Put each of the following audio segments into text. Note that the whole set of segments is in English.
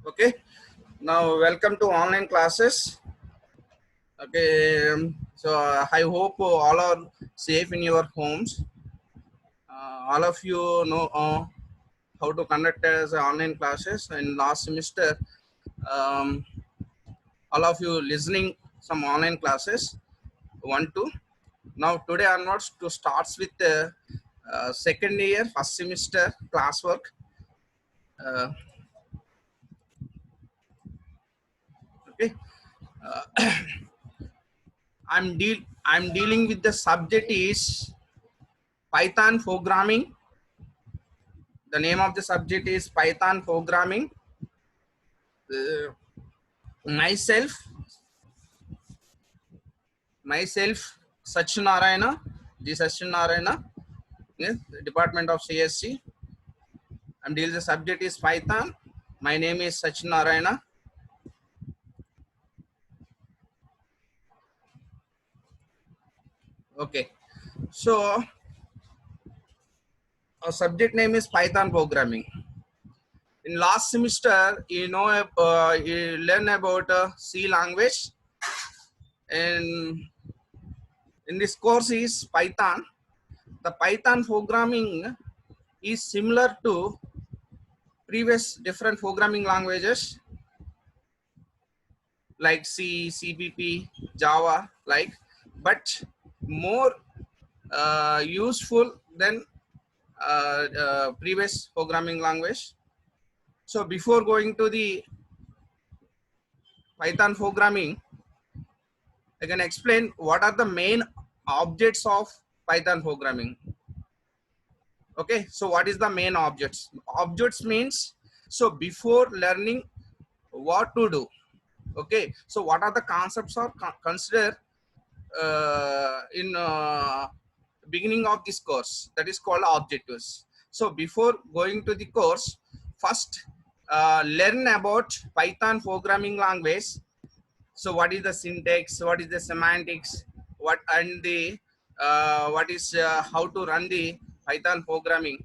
Okay, now welcome to online classes. Okay, I hope all are safe in your homes. All of you know how to conduct as online classes. In last semester, um, all of you listening some online classes, one two. Now today onwards to starts with the second year first semester classwork. Uh, okay, I'm dealing with the subject is Python programming. The name of the subject is Python programming. Uh, myself, myself, Sachin Narayana, the Sachin Narayana, yes, Department of CSC. I'm dealing the subject is Python. My name is Sachin Narayana. Okay, so our subject name is Python programming. In last semester, you learn about C language, and in this course is Python. The Python programming is similar to previous different programming languages like C, CPP, Java, like, but more useful than previous programming language. So before going to the Python programming, I can explain what are the main objects of Python programming. Okay, so what is the main objects? Objects means, so before learning what to do, okay, so what are the concepts are considered in beginning of this course, that is called objectives. So before going to the course, first learn about Python programming language. So what is the syntax, what is the semantics, what and the what is how to run the Python programming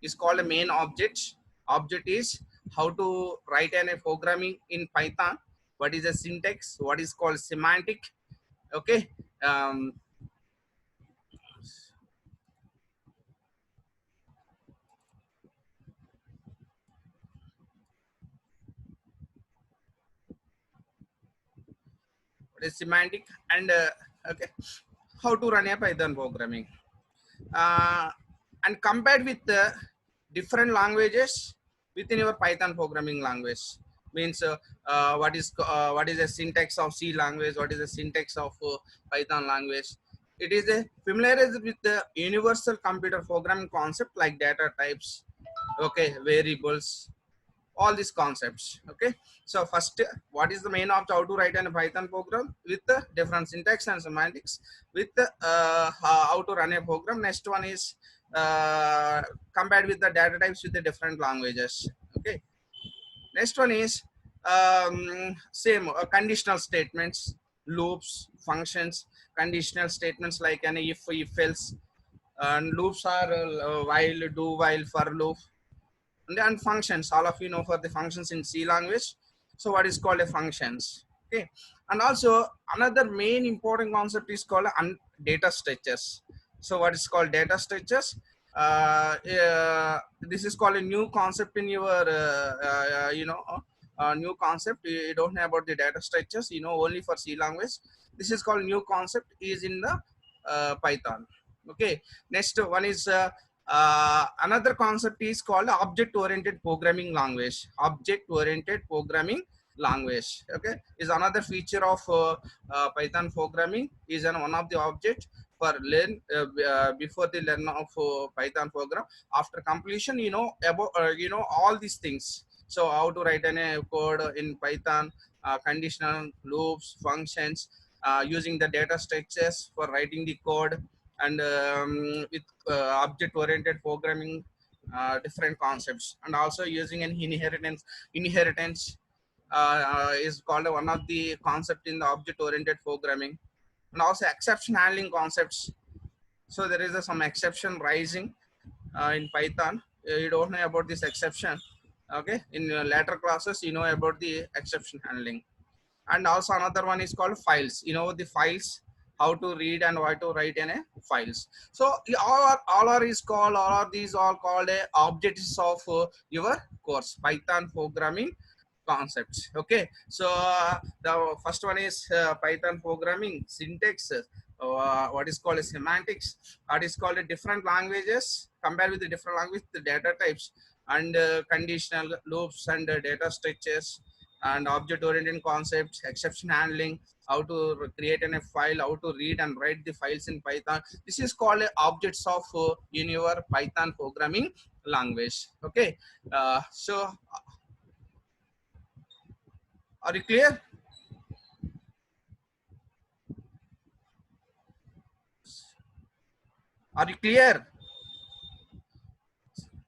is called a main object. Object is how to write a programming in Python, what is the syntax, what is called semantic. Okay, um, what is semantic, and okay, how to run a Python programming, uh, and compared with the different languages within your Python programming language means what is the syntax of C language, what is the syntax of Python language. It is a familiarized with the universal computer programming concept like data types, okay, variables, all these concepts. Okay, so first, what is the main of how to write a Python program with the different syntax and semantics, with the how to run a program. Next one is compared with the data types with the different languages. Okay, next one is same conditional statements, loops, functions, conditional statements like an if else, and loops are while, do while, for loop, and functions. All of you know for the functions in C language. So what is called a functions? Okay, and also another main important concept is called data structures. So what is called data structures? This is called a new concept in your new concept. You don't know about the data structures, you know, only for C language. This is called new concept is in the Python. Okay, next one is another concept is called object oriented programming language. Object oriented programming language, okay, is another feature of Python programming, is one of the object for learn before the learn of Python program. After completion, you know about all these things. So how to write a code in Python, conditional, loops, functions, using the data structures for writing the code, and with object oriented programming, different concepts, and also using an inheritance is called one of the concept in the object oriented programming, and also exception handling concepts. So there is some exception rising in Python. You don't know about this exception. Okay, in later classes, you know about the exception handling. And also another one is called files. You know the files, how to read and what to write in a files. So all are these all called a objects of your course Python programming concepts. Okay, so the first one is Python programming syntax, what is called a semantics, what is called a different languages compared with the different language, the data types, and conditional loops and data structures, and object oriented concepts, exception handling, how to create a file, how to read and write the files in Python. This is called objects of in your Python programming language. Okay, so are you clear? Are you clear?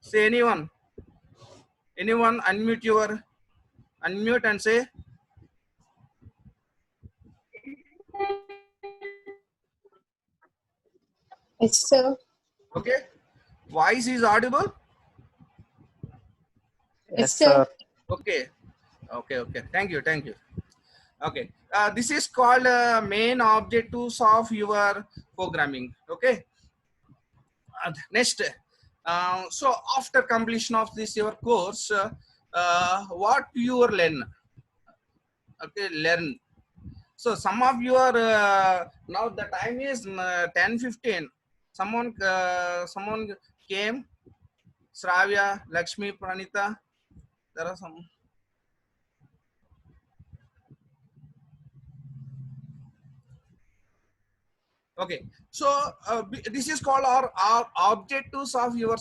Say anyone. Anyone unmute and say. Yes, sir. Okay. Voice is audible. Yes, sir. Okay. Okay. Okay. Thank you. Thank you. Okay. This is called main objectives of your programming. Okay. Next. So after completion of this your course, what you learn? Okay, learn. So some of you are now the time is 10:15. Someone came. Sravya, Lakshmi, Pranita. There are some. Okay, so this is called our objectives of your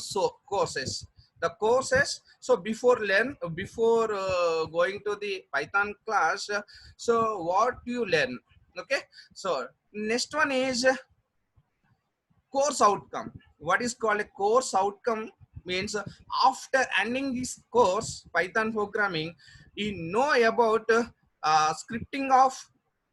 courses. The courses. So before going to the Python class, so what you learn? Okay, so next one is course outcome. What is called a course outcome means after ending this course Python programming, you know about scripting of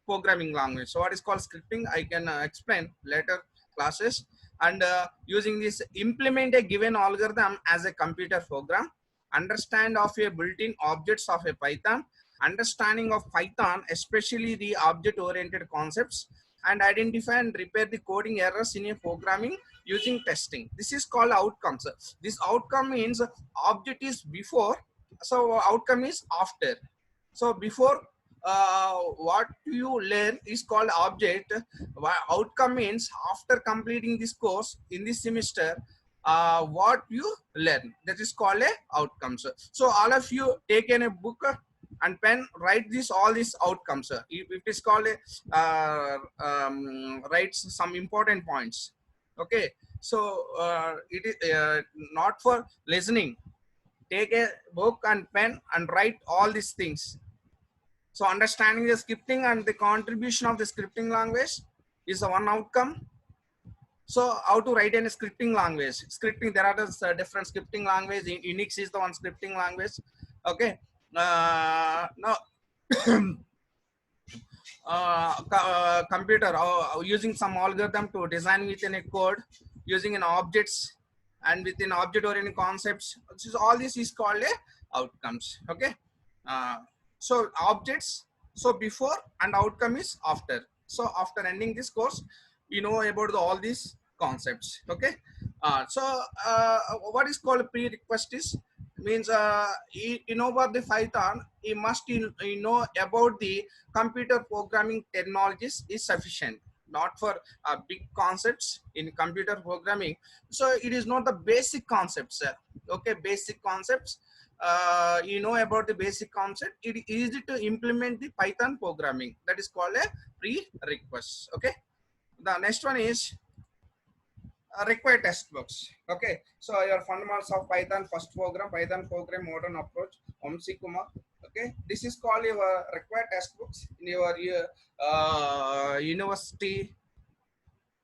programming language. So what is called scripting, I can explain later classes. And using this, implement a given algorithm as a computer program, understand of a built-in objects of a Python, understanding of Python, especially the object oriented concepts, and identify and repair the coding errors in a programming using testing. This is called outcomes. This outcome means object is before, so outcome is after. So before, what you learn is called object. Outcome means after completing this course in this semester, what you learn, that is called a outcomes. So all of you take in a book and pen, write this all these outcomes. It is called a write some important points. Okay, so it is not for listening. Take a book and pen and write all these things. So understanding the scripting and the contribution of the scripting language is the one outcome. So how to write in a scripting language? Scripting, there are different scripting language. Unix is the one scripting language. Okay. Now computer using some algorithm to design within a code using an objects and within object oriented concepts. All this is called a outcomes. Okay. So objects, so before, and outcome is after. So after ending this course, you know about all these concepts. Okay. What is called a prerequisite is means you know about the Python, you must you know about the computer programming technologies is sufficient, not for big concepts in computer programming. So it is not the basic concepts. Okay, basic concepts. You know about the basic concept, it is easy to implement the Python programming. That is called a prerequisite. Okay, the next one is required textbooks. Okay, so your fundamentals of Python first program, Python program modern approach, Vamsi Kumar. Okay, this is called your required textbooks in your university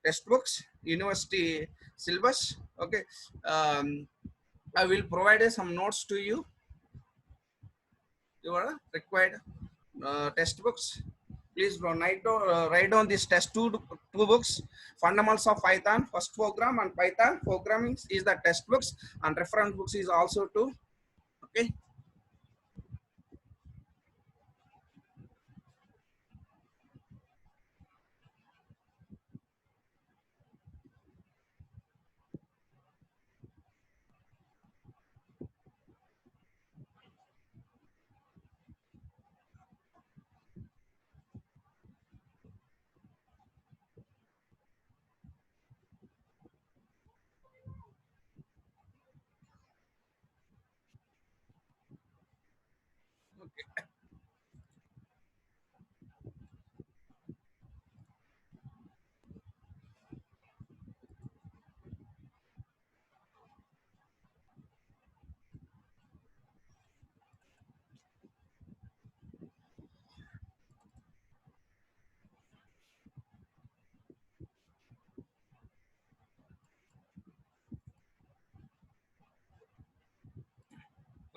textbooks, university syllabus. Okay, I will provide some notes to you. Your required textbooks. Please write down this two books. Fundamentals of Python first program and Python programming is the textbooks, and reference books is also two. Okay.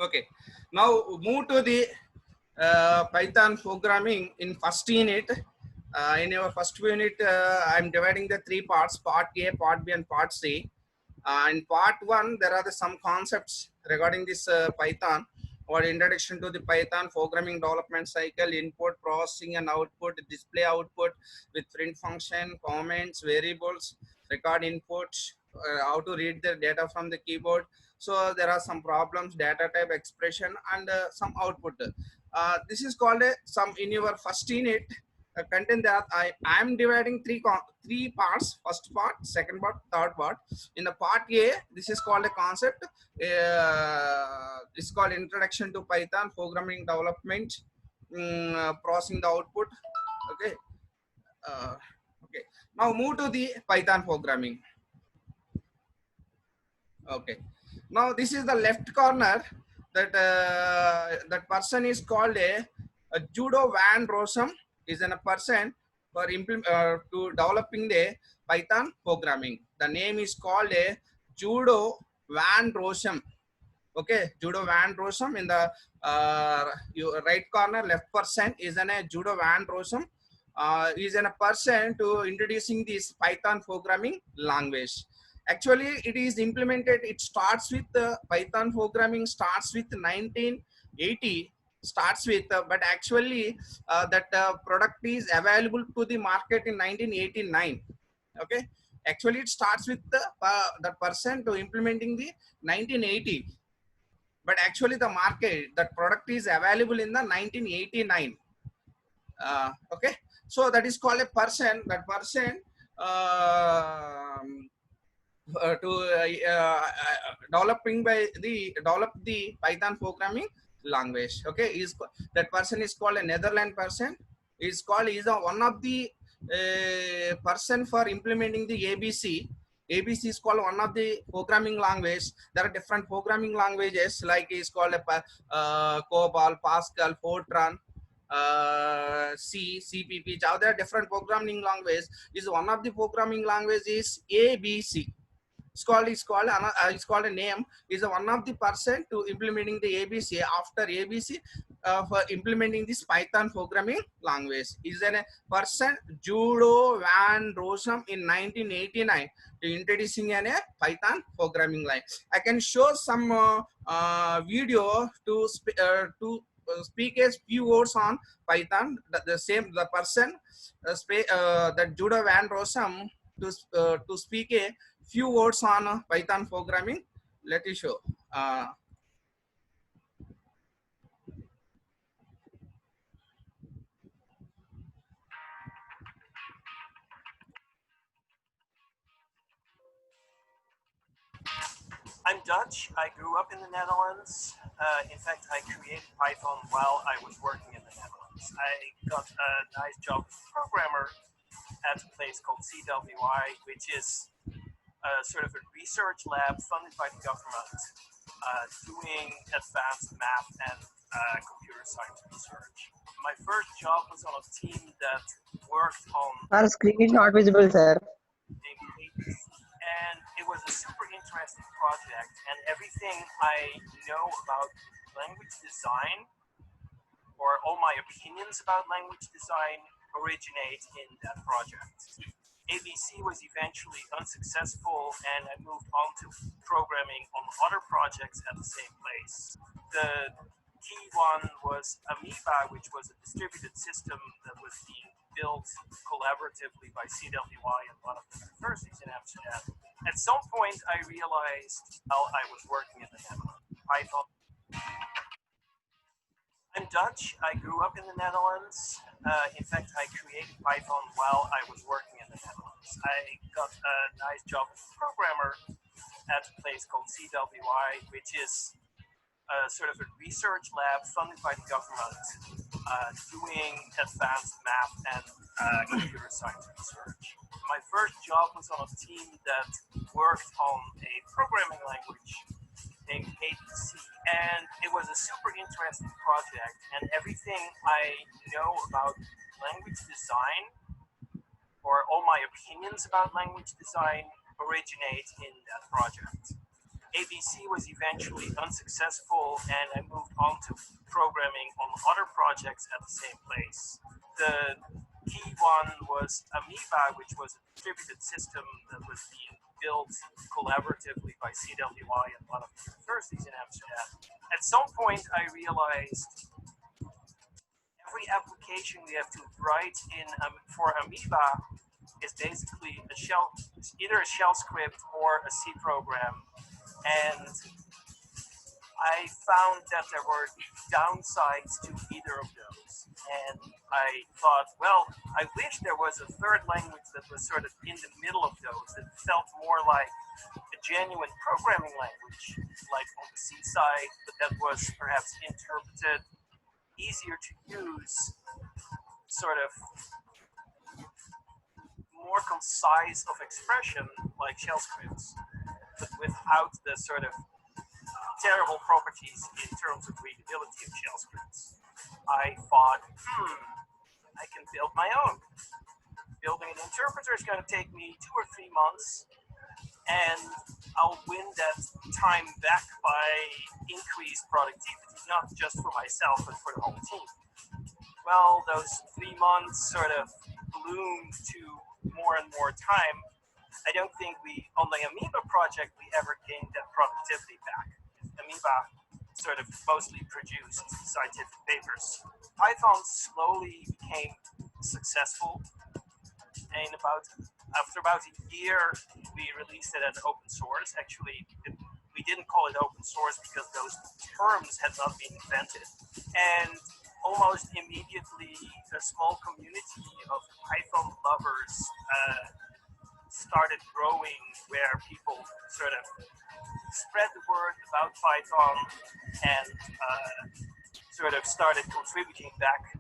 Okay, now move to the Python programming in first unit. In our first unit, I'm dividing the three parts: part A, part B, and part C. In part one, there are some concepts regarding this Python, or introduction to the Python programming development cycle, input, processing, and output, display output with print function, comments, variables, record inputs, how to read the data from the keyboard. So there are some problems, data type, expression, and some output. This is called some in your first unit content that I am dividing three parts: first part, second part, third part. In the part A, this is called a concept. It's called Introduction to Python Programming Development, processing the output. Okay. Okay. Now move to the Python programming. Okay. Now this is the left corner. That person is called a Judo Van Rossum. Is a person for to developing the Python programming. The name is called a Judo Van Rossum. Okay, Judo Van Rossum in the right corner, left person is a Judo Van Rossum. Is a person to introducing this Python programming language. Actually, it is implemented. It starts with Python programming starts with 1980. Starts with, but actually that product is available to the market in 1989. Okay, actually it starts with the person to implementing the 1980, but actually the market that product is available in the 1989. Okay, so that is called a person. That person to develop the Python programming language. Okay, is that person is called a Netherlands person. Is one of the person for implementing the ABC. ABC is called one of the programming language. There are different programming languages like is called a COBOL, Pascal, Fortran, C, CPP. There are different programming languages. Is one of the programming language is ABC. It's called a name. Is one of the person to implementing the ABC. After ABC, for implementing this Python programming language is a person Judo Van Rossum in 1989 to introducing a Python programming language. I can show some video to speak a few words on Python. The person that Judo Van Rossum to speak a few words on Python programming. Let me show. I'm Dutch. I grew up in the Netherlands. In fact, I created Python while I was working in the Netherlands. I got a nice job as a programmer at a place called CWI, which is sort of a research lab funded by the government doing advanced math and computer science research. My first job was on a team that worked on Our screen is not visible, sir. and it was a super interesting project, and everything I know about language design, or all my opinions about language design, originate in that project. ABC was eventually unsuccessful, and I moved on to programming on other projects at the same place. The key one was Amoeba, which was a distributed system that was being built collaboratively by CWI and one of the universities in Amsterdam. At some point, I realized while I was working in the Netherlands, Python. I'm Dutch. I grew up in the Netherlands. In fact, I created Python while I was working in the Netherlands. I got a nice job as a programmer at a place called CWI, which is sort of a research lab funded by the government doing advanced math and computer science research. My first job was on a team that worked on a programming language named ABC, and it was a super interesting project, and everything I know about language design, or all my opinions about language design, originate in that project. ABC was eventually unsuccessful, and I moved on to programming on other projects at the same place. The key one was Amoeba, which was a distributed system that was being built collaboratively by CWI and one of the universities in Amsterdam. At some point, I realized every application we have to write in for Amoeba is basically a shell, either a shell script or a C program. And I found that there were downsides to either of those. And I thought, well, I wish there was a third language that was sort of in the middle of those, that felt more like a genuine programming language, like on the C side, but that was perhaps interpreted, easier to use, sort of more concise of expression, like shell scripts, but without the sort of terrible properties in terms of readability of shell scripts. I thought, I can build my own. Building an interpreter is going to take me 2 or 3 months, and I'll win that time back by increased productivity, not just for myself, but for the whole team. Well, those 3 months sort of bloomed to more and more time. I don't think on the Amoeba project, we ever gained that productivity back. Amoeba sort of mostly produced scientific papers. Python slowly became successful, and after about a year, we released it as open source. Actually, we didn't call it open source because those terms had not been invented. And almost immediately, a small community of Python lovers started growing, where people sort of spread the word about Python and sort of started contributing back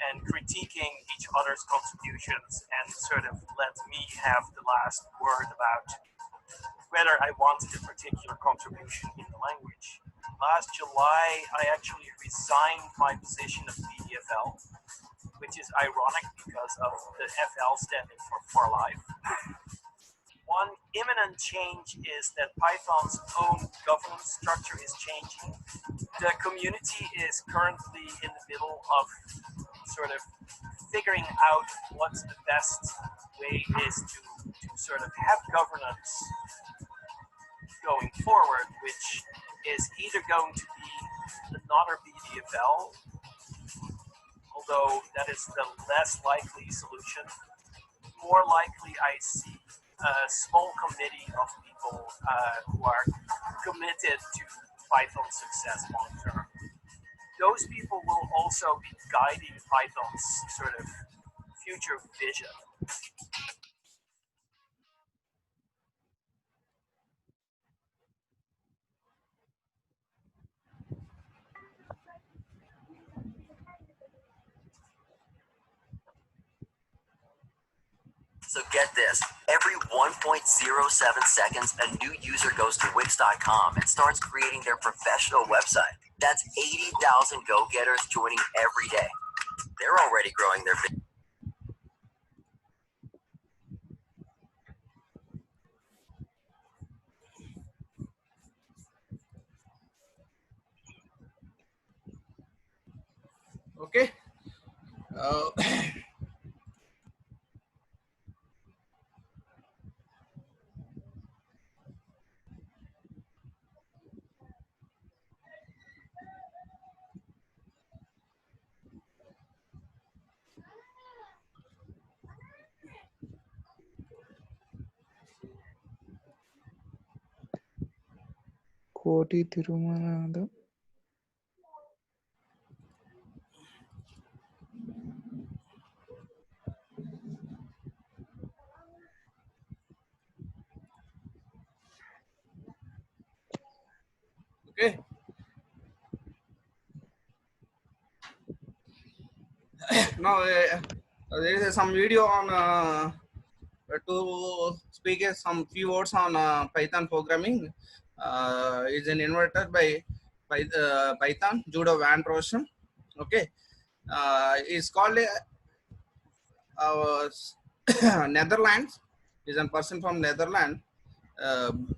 and critiquing each other's contributions, and sort of let me have the last word about whether I wanted a particular contribution in the language. Last July, I actually resigned my position of BDFL, which is ironic because of the FL standing for life. One imminent change is that Python's own governance structure is changing. The community is currently in the middle of sort of figuring out what the best way is to sort of have governance going forward, which is either going to be another BDFL, although that is the less likely solution. More likely, I see a small committee of people who are committed to Python's success long term. Those people will also be guiding Python's sort of future vision. So get this, every 1.07 seconds, a new user goes to Wix.com and starts creating their professional website. That's 80,000 go-getters joining every day. They're already growing their business. Okay. Koti Thirumananda. Okay. now there is some video on to speak some few words on Python programming. Is an invented by Python, Judo Van Rossum. Okay, is called uh, Netherlands. Is a person from Netherlands.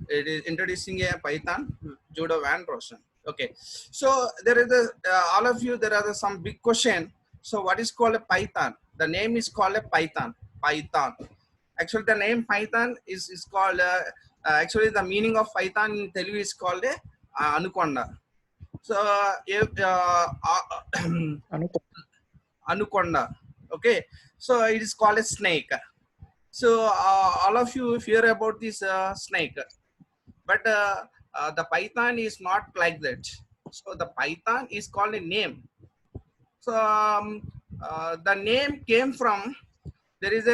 It is introducing a Python, Judo Van Rossum. Okay, so there is a all of you. There are some big question. So what is called a Python? The name is called a Python. Python. Actually, the name Python is called. Actually, the meaning of Python in Telugu is called a Anukonda. So, if అనుకో Anukonda. Okay, so it is called a snake. So all of you hear about this snake, but the Python is not like that. So the Python is called a name. So the name came from there is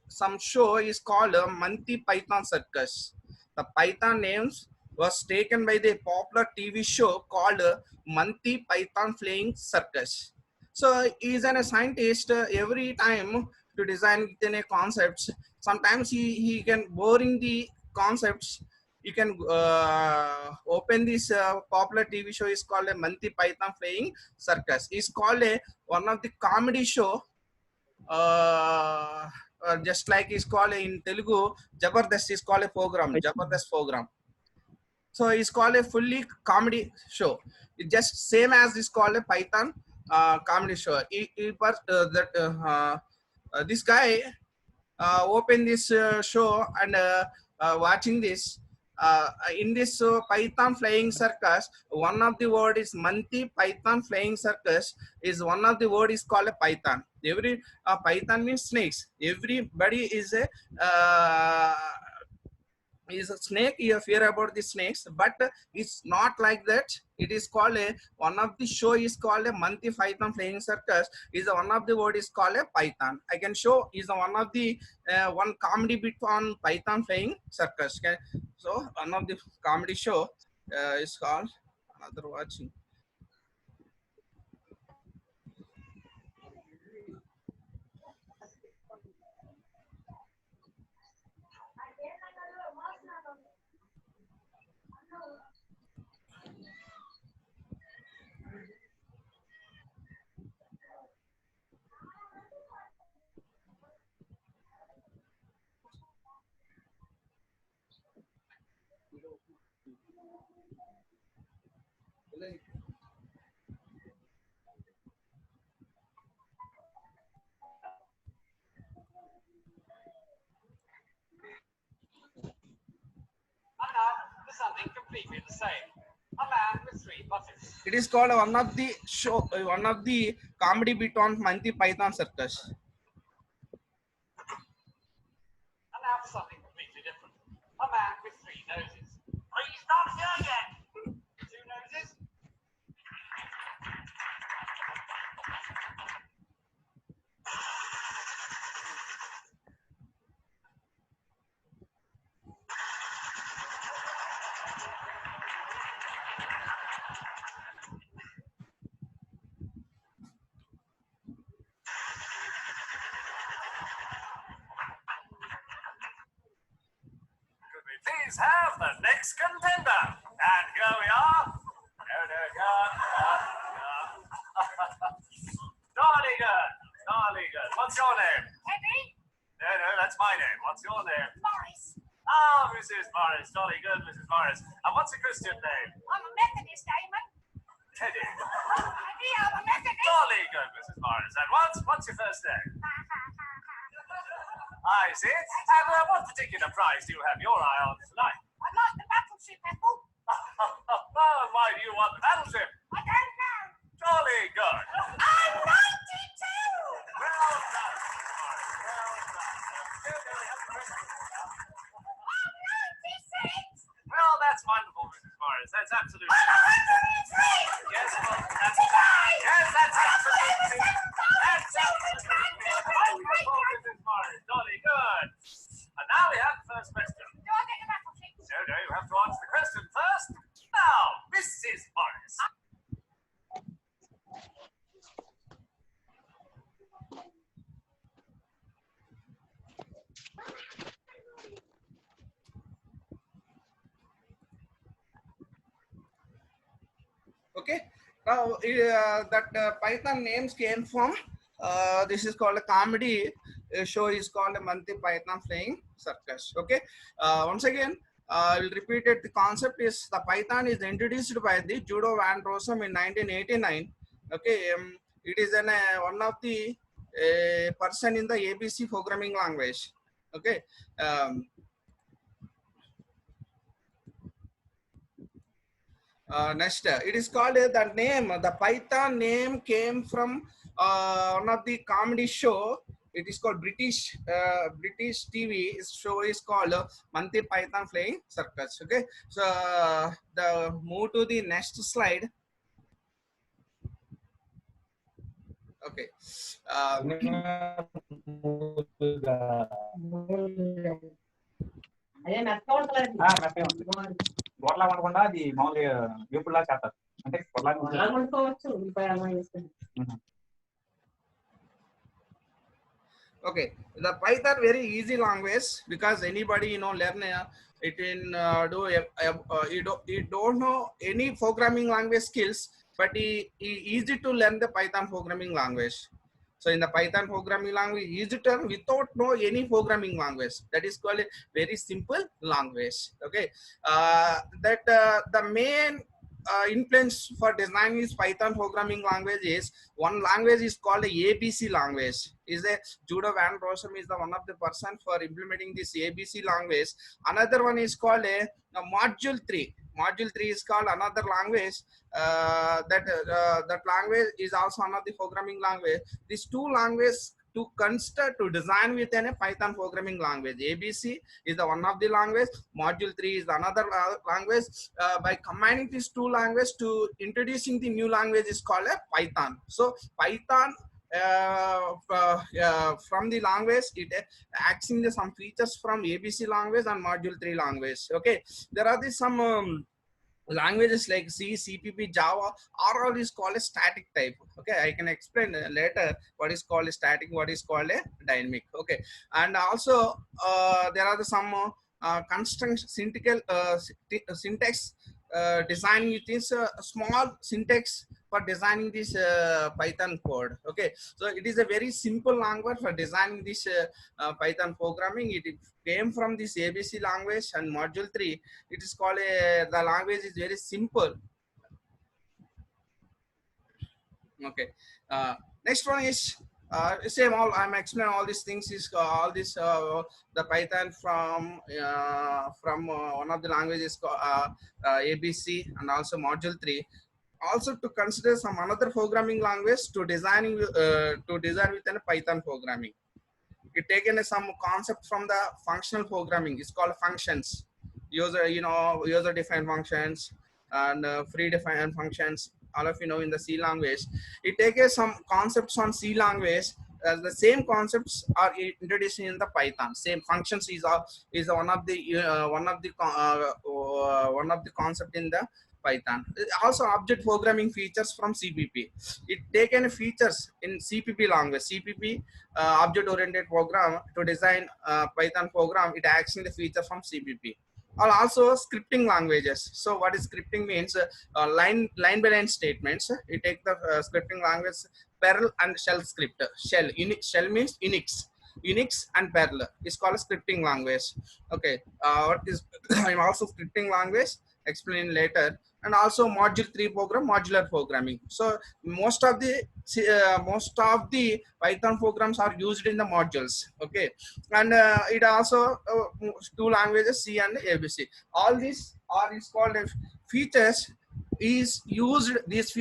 some show is called Monty Python Circus. The Python names was taken by the popular TV show called Monty Python Flying Circus. So he is a scientist every time to design within a concepts. Sometimes he can boring the concepts. You can open this popular TV show is called a Monty Python Flying Circus. It's called a one of the comedy show just like is called in Telugu, Jabardast is called a program, Jabardast program. So it's called a fully comedy show. It just same as is called a Python comedy show. This guy open this show and watching this. In this Python Flying Circus, one of the word is Monty Python Flying Circus is one of the word is called a Python. Every Python means snakes. Everybody is a snake. You hear about the snakes, but it's not like that. It is called a one of the show is called a Monty Python Flying Circus. Is one of the word is called a Python. I can show is one of the one comedy bit on Python Flying Circus. Okay? So one of the comedy show is called another watching. Something completely the same. A man with 3 buttons. It is called one of the show, one of the comedy bit on Monty Python Circus. And now for something completely different. A man with 3 noses. He's not here yet. 2 noses. Please have the next contender. And here we are. Darligan. What's your name? Eddie? No, that's my name. What's your name? Morris. Ah, Mrs. Morris. Jolly good, Mrs. Morris. And what's a Christian name? I'm a Methodist, Damon. Teddy. Eddie, I'm a Methodist. Jolly good, Mrs. Morris. And what's your first name? I see. And what particular prize do you have your eye on tonight? I like the battleship, Ethel. Well, why do you want the battleship? I don't know. Jolly good. I'm 92. Well done, Mrs. Morris. Well done. I'm 96. Well, that's wonderful, Mrs. Morris. That's absolutely. I'm 103. Yes, well, that's Today. yes, that's absolutely. That's Wonderful, Mrs. Morris. Jolly good. And now we have the first question. Do I get the battleship? No, you have to answer the question first. Now, Mrs. Morris. Now that Python names came from this is called a comedy show is called a Monty Python Flying Circus. Okay. Once again, I will repeat it. The concept is the Python is introduced by the Judo Van Rossum in 1989. Okay. It is one of the person in the ABC programming language. Okay. Next, it is called the name. The Python name came from one of the comedy show. It is called British TV show is called Monty Python Flying Circus. Okay, so the move to the next slide. Okay. మెత్తగా ఉంటుంది గొడలా ఉండకుండా అది మామూలుగా వేపుడులా చేస్తారు అంటే Okay, the Python very easy language because anybody learn it in you don't know any programming language skills, but easy to learn the Python programming language. So in the Python programming language, easy to learn without know any programming language. That is called a very simple language. Okay, that the main influence for designing this Python programming language is one language is called a ABC language. Is a Judo Van Rossum is the one of the person for implementing this ABC language. Another one is called a module 3. Module 3 is called another language. That language is also one of the programming language. These two languages to consider to design within a Python programming language. ABC is the one of the language. Module 3 is another language. By combining these two languages to introducing the new language is called a Python. So Python from the language it accessing some features from ABC language and module 3 language. Okay, there are some languages like C, CPP, Java are all is called a static type. Okay, I can explain later what is called a static, what is called a dynamic. Okay, and also there are some construct syntax designing it is a small syntax for designing this Python code. Okay, so it is a very simple language for designing this Python programming. It came from this ABC language and module 3. It is called the language is very simple. Okay, next one is same all I'm explaining all these things is all this the Python from one of the languages ABC and also module 3. Also to consider some another programming language to design within a Python programming. It taken some concept from the functional programming. It's called functions. User defined functions and predefined functions. All of in the C language. It takes some concepts on C language. The same concepts are introduced in the Python. Same functions is one of the concept in the Python. Also object programming features from CPP. It taken features in CPP language. CPP object oriented program to design Python program. It accessing the feature from CPP. Or also scripting languages. So what is scripting means line by line statements. You take the scripting language Perl and shell script. Shell means Unix and Perl is called a scripting language. Okay, what is I'm also scripting language, explain later. And also module 3 program, modular programming. So most of the Python programs are used in the modules. Okay, and it also two languages C and ABC. All these are is called features is used this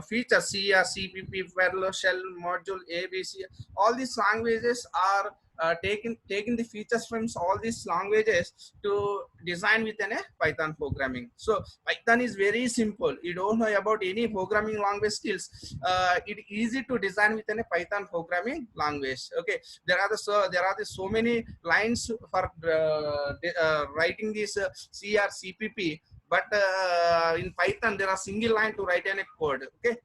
feature C or CPP, Perl, shell, module, ABC. All these languages are taking the features from all these languages to design within a Python programming. So Python is very simple. You don't know about any programming language skills. It is easy to design within a Python programming language. Okay, there are so many lines for writing this C or CPP. But in Python, there are single line to write in a code. Okay,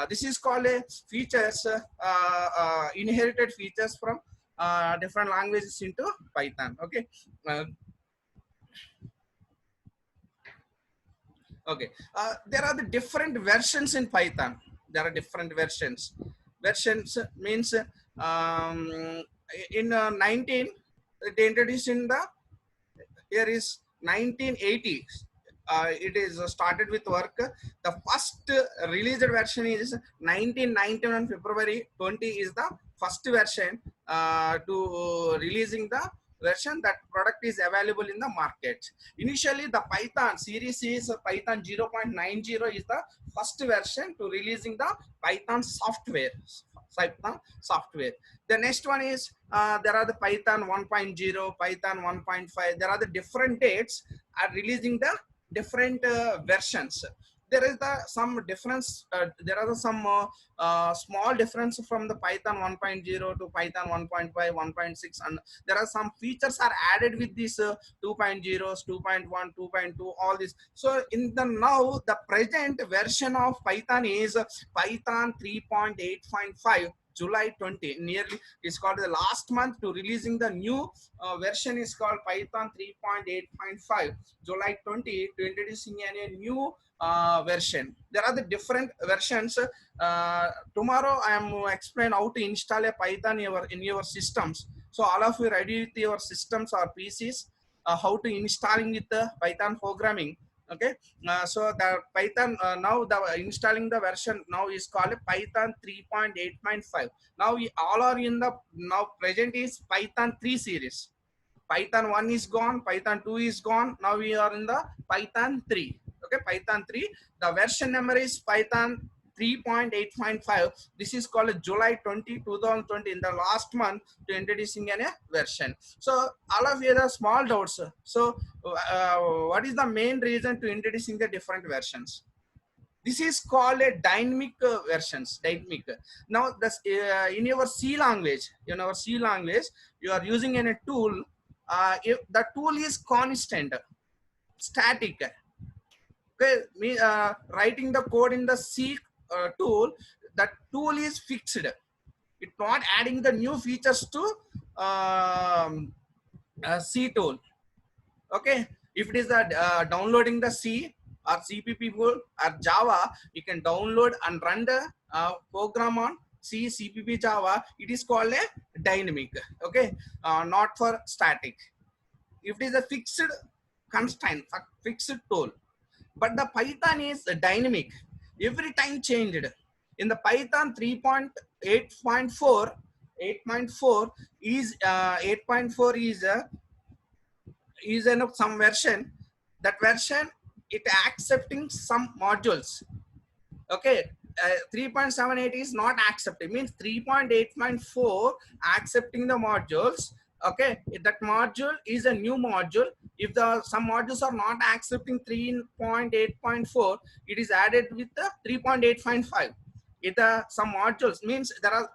this is called a features, inherited features from different languages into Python. Okay, Okay. There are the different versions in Python. There are different versions. Versions means in 19 they introduced in the here is 1980. It is started with work. The first released version is 1991 February 20 is the first version to releasing the version that product is available in the market. Initially, the Python series is Python 0.90 is the first version to releasing the Python software. Python software. The next one is there are the Python 1.0, Python 1.5. There are the different dates are releasing the different versions. There is some difference. There are some small difference from the Python 1.0 to Python 1.5, 1.6, and there are some features are added with these 2.0s, 2.1, 2.2, all this. So in the now the present version of Python is Python 3.8.5. July 20 nearly is called the last month to releasing the new version is called Python 3.8.5 July 20 to introducing a new version. There are the different versions. Tomorrow I am explain how to install a Python in your systems. So all of you ready with your systems or PCs, how to installing with the Python programming. Okay, so the Python now the installing the version now is called Python 3.8.5. Now we all are in the now present is Python 3 series. Python 1 is gone, Python 2 is gone. Now we are in the Python 3. Okay, Python 3. The version number is Python 3.8.5. This is called July 20, 2020 in the last month to introducing a version. So all of you have small doubts. So what is the main reason to introducing the different versions? This is called a dynamic versions. Dynamic. Now, this in your C language, you are using a tool. If the tool is constant, static. Okay, writing the code in the C tool, that tool is fixed. It's not adding the new features to C tool. Okay, if it is downloading the C or CPP tool or Java, you can download and run the program on C, CPP, Java. It is called a dynamic. Okay, not for static. If it is a fixed constraint, a fixed tool, but the Python is dynamic, every time changed. In the Python 3.8.4, 8.4 is 8.4 is some version. That version it accepting some modules. Okay, 3.78 is not accepting, means 3.8.4 accepting the modules. Okay, if that module is a new module, if the some modules are not accepting 3.8.4, it is added with the 3.8.5. If some modules means there are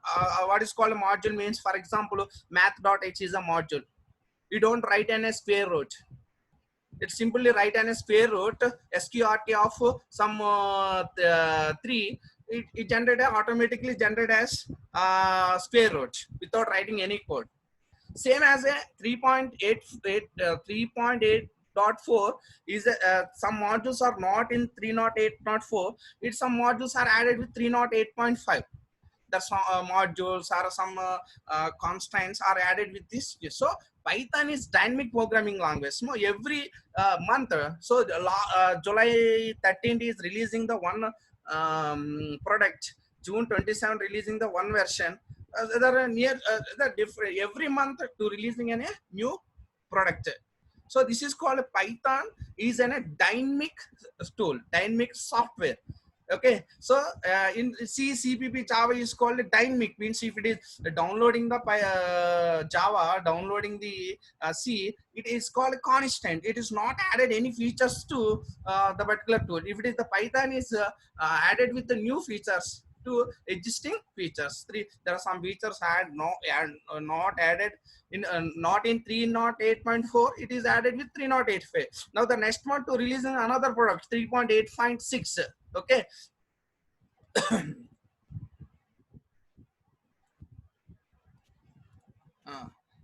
what is called a module means, for example, math.h is a module. You don't write in a square root. It simply write in a square root sqrt of some 3. It automatically generate as square root without writing any code. Same as a 3.8.4 is some modules are not in 3.8.4. It's some modules are added with 3.8.5. The modules or some constraints are added with this. So Python is dynamic programming language. So every month, so July 13th is releasing the one product. June 27 releasing the one version. There are near the different every month to releasing a new product. So this is called Python is a dynamic tool, dynamic software. Okay, so in C, CPP, Java is called dynamic, means if it is downloading the Java, downloading the C, it is called constant. It is not added any features to the particular tool. If it is the Python is added with the new features to existing features. There are some features not added in not in 3.8.4. It is added with 3.85. Now the next one to releasing another product 3.8.6. Okay.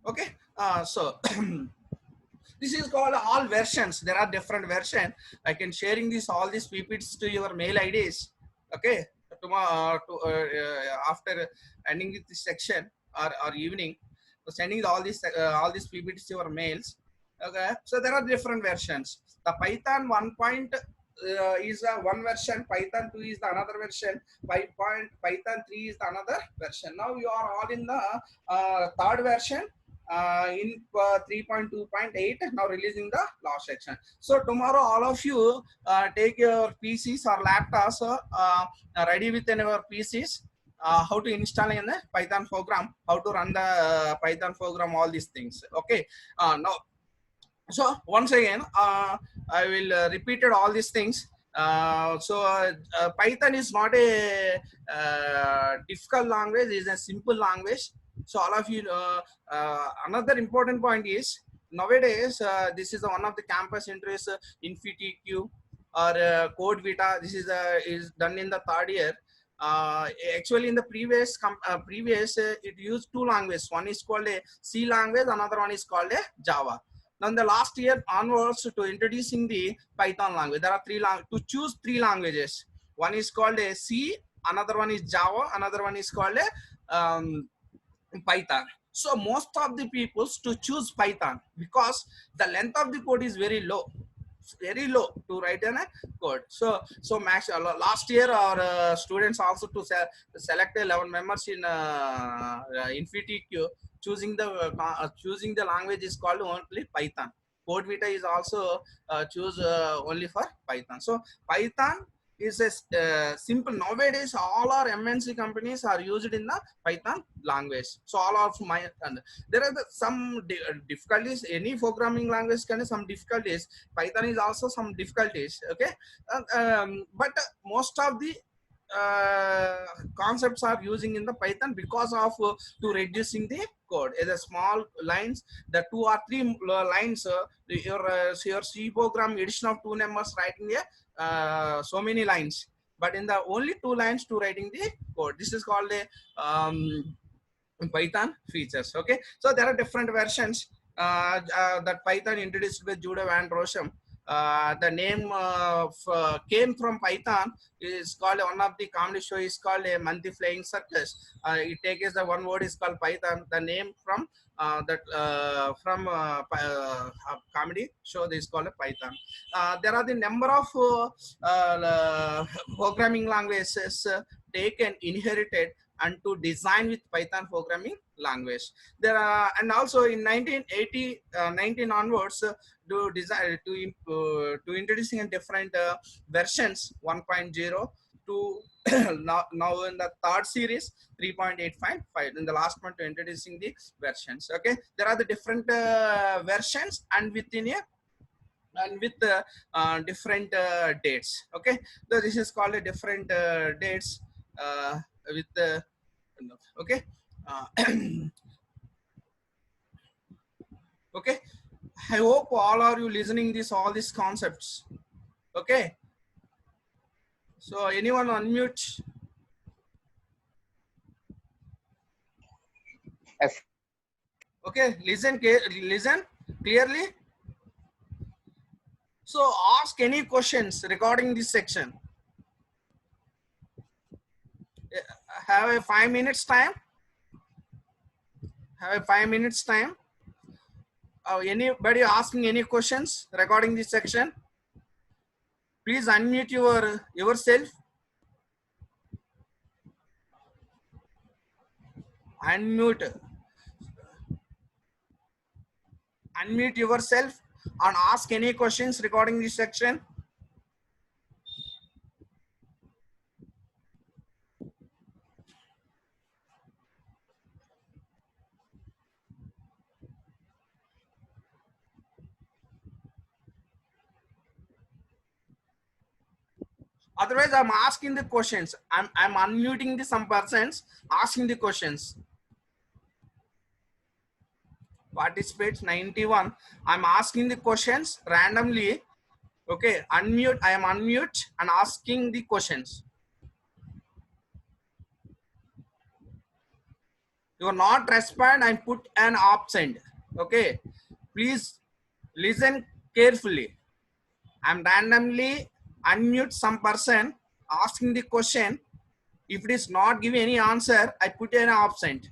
Okay. So This is called all versions. There are different versions. I can sharing all these PPTs to your mail IDs. Okay, tomorrow after ending this section or evening, so sending all these PPTs to your mails. Okay, so there are different versions. The Python 1 point is one version. Python 2 is the another version. Python 3 is the another version. Now you are all in the third version. In 3.2.8 now releasing the last section. So tomorrow all of you take your PCs or laptops ready with your PCs, how to install in the Python program, how to run the Python program, all these things. Okay, now so once again I will repeat it all these things. Python is not a difficult language, it is a simple language. So all of you, another important point is nowadays this is one of the campus interest InfyTQ or Code Vita. This is done in the third year. Actually in the previous it used two languages. One is called a C language, another one is called a Java. Now in the last year onwards to introducing the Python language, there are to choose three languages. One is called a C, another one is Java, another one is called a Python. So most of the people to choose Python because the length of the code is very low to write in a code. So max last year our students also to select 11 members in InfyTQ. Choosing the language is called only Python. Code Vita is also choose only for Python. So Python is a simple. Nowadays all our MNC companies are used in the Python language. So all of my, and there are some difficulties. Any programming language can have some difficulties. Python is also some difficulties. Okay, but most of the concepts are using in the Python because of to reducing the code. As a small lines, the 2 or 3 lines, your C program addition of 2 numbers writing so many lines, but in the only 2 lines to writing the code. This is called a Python features. Okay, so there are different versions that Python introduced with Judah Van Rossum. The name came from Python. Is called one of the comedy show is called a Monthly Flying Circus. It takes the one word is called Python. The name from comedy show is called a Python. There are the number of programming languages taken inherited and to design with Python programming language. There are, and also in 19 onwards to design to introducing a different versions 1.0 to now in the third series 3.8.5 in the last one to introducing the versions. Okay, there are the different versions and within a and with different dates. Okay, so this is called a different dates with the okay. Okay, I hope all are you listening this all these concepts. Okay, so anyone unmute? Yes. Okay, listen clearly. So ask any questions regarding this section. Have a 5 minutes time. Have a 5 minutes time. Anybody asking any questions regarding this section? Please unmute yourself. Unmute yourself and ask any questions regarding this section. Otherwise, I'm asking the questions. I'm unmuting some persons, asking the questions. Participates 91. I'm asking the questions randomly. Okay, unmute. I am unmute and asking the questions. You are not respond and put an absent. Okay, please Listen carefully. I'm randomly unmute some person asking the question. If it is not giving any answer, I put an absent.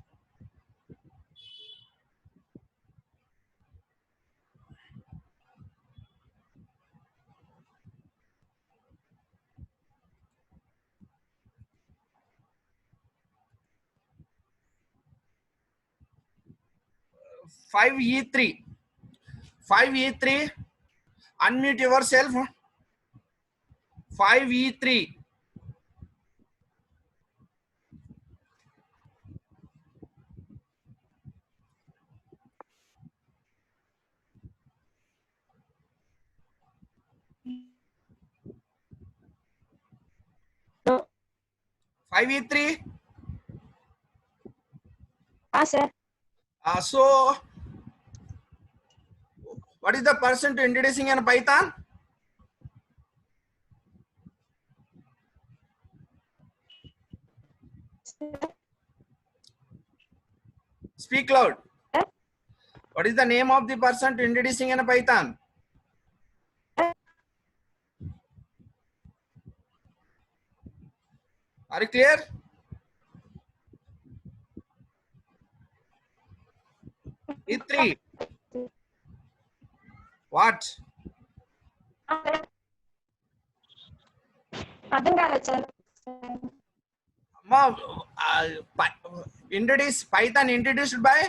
Five E3. Unmute yourself. 5E3. No. 5E3. Sir. So, what is the person to introducing in Python? Speak loud. What is the name of the person to introducing in Python? Are you clear? E3. What? అర్థం కాలేదు sir. Introduce Python introduced by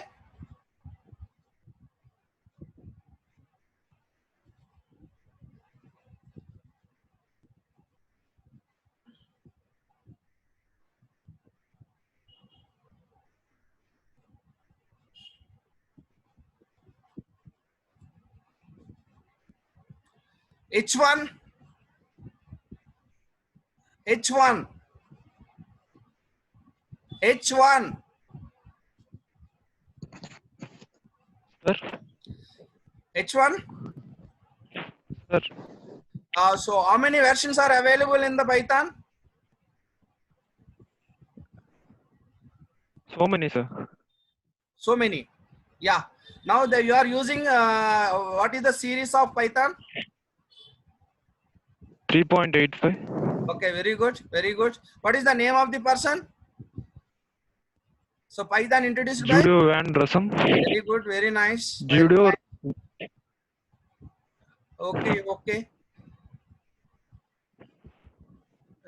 H1. H1. H1. Sir. H1. Sir. So how many versions are available in the Python? So many, sir. So many. Yeah. Now that you are using what is the series of Python? 3.85. Okay, very good, very good. What is the name of the person? So Python introduced by? Judo and Rasam. Very good, very nice. Judo. Okay, okay.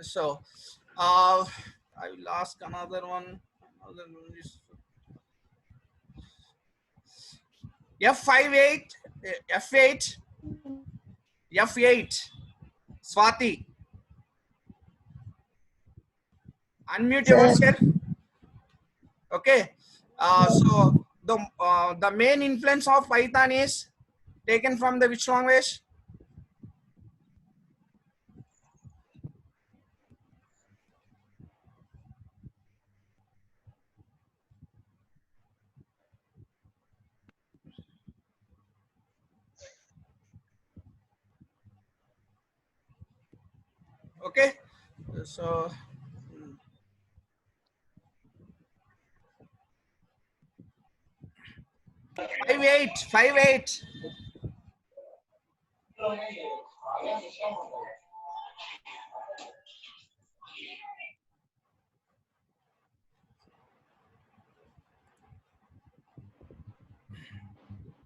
So, I will ask another one. F58, F8, F8, Swati. Unmute yourself. Okay. So the main influence of Python is taken from the which language? Okay. So 58.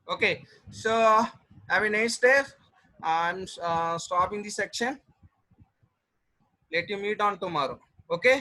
Okay, so have a nice day. I'm stopping the section. Let you meet on tomorrow. Okay.